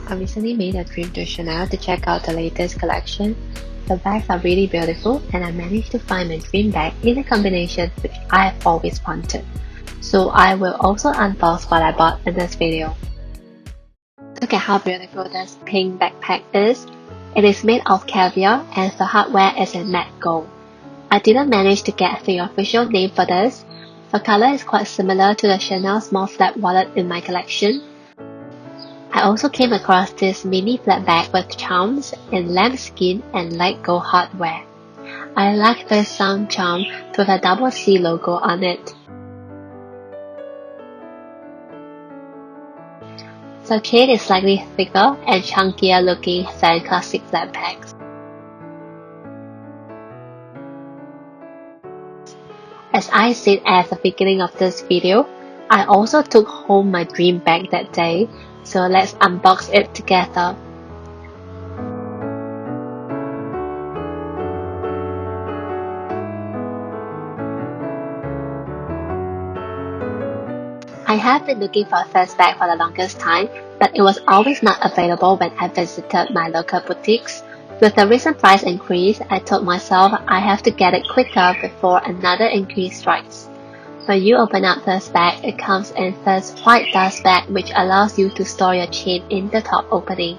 I recently made a trip to Chanel to check out the latest collection. The bags are really beautiful and I managed to find my dream bag in a combination which I have always wanted. So I will also unbox what I bought in this video. Look at how beautiful this pink backpack is. It is made of caviar and the hardware is in matte gold. I didn't manage to get the official name for this. The color is quite similar to the Chanel small flap wallet in my collection. I also came across this mini flap bag with charms in lambskin and light gold hardware. I like this sound charm with a double C logo on it. The chain is slightly thicker and chunkier looking than classic flap bags. As I said at the beginning of this video, I also took home my dream bag that day, so let's unbox it together. I have been looking for a first bag for the longest time, but it was always not available when I visited my local boutiques. With the recent price increase, I told myself I have to get it quicker before another increase strikes. When you open up this bag, it comes in this white dust bag which allows you to store your chain in the top opening.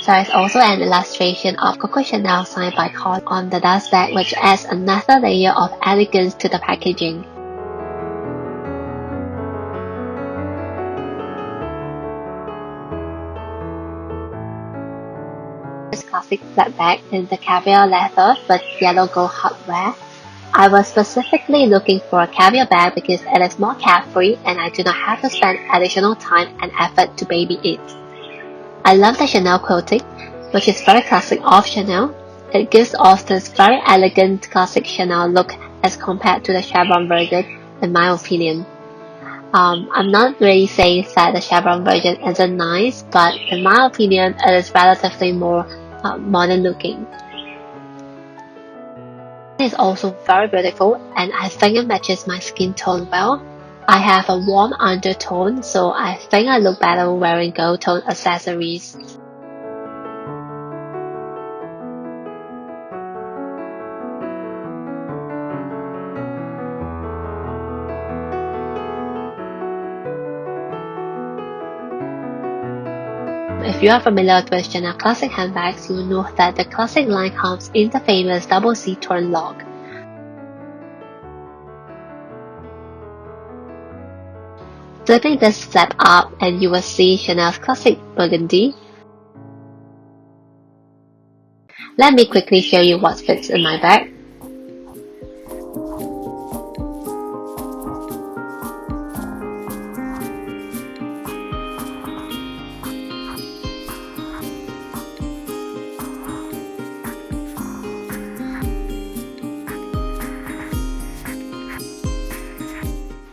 There is also an illustration of Coco Chanel signed by Colin on the dust bag which adds another layer of elegance to the packaging. This classic flap bag in the caviar leather with yellow gold hardware. I was specifically looking for a caviar bag because it is more carefree and I do not have to spend additional time and effort to baby it. I love the Chanel quilting, which is very classic of Chanel. It gives off this very elegant classic Chanel look as compared to the chevron version, in my opinion. I'm not really saying that the chevron version isn't nice, but in my opinion, it is relatively more modern looking. It is also very beautiful and I think it matches my skin tone well. I have a warm undertone, so I think I look better wearing gold tone accessories. If you are familiar with Chanel classic handbags, you will know that the classic line comes in the famous double C turn lock. Flipping this flap up and you will see Chanel's classic burgundy. Let me quickly show you what fits in my bag.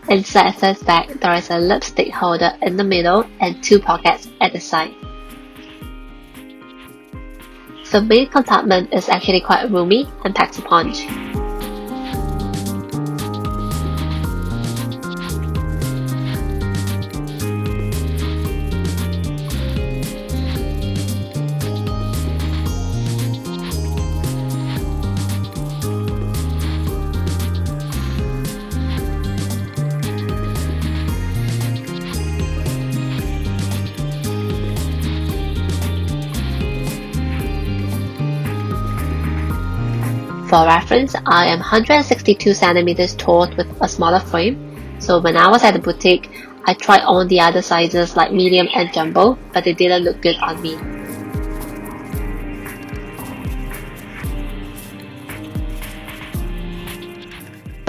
Inside this bag, there is a lipstick holder in the middle and two pockets at the side. The main compartment is actually quite roomy and packs a punch. For reference, I am 162 cm tall with a smaller frame, so when I was at the boutique, I tried on the other sizes like medium and jumbo, but they didn't look good on me.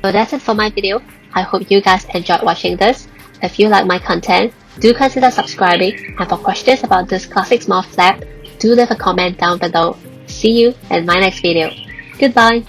So that's it for my video. I hope you guys enjoyed watching this. If you like my content, do consider subscribing, and for questions about this classic small flap, do leave a comment down below. See you in my next video. Goodbye!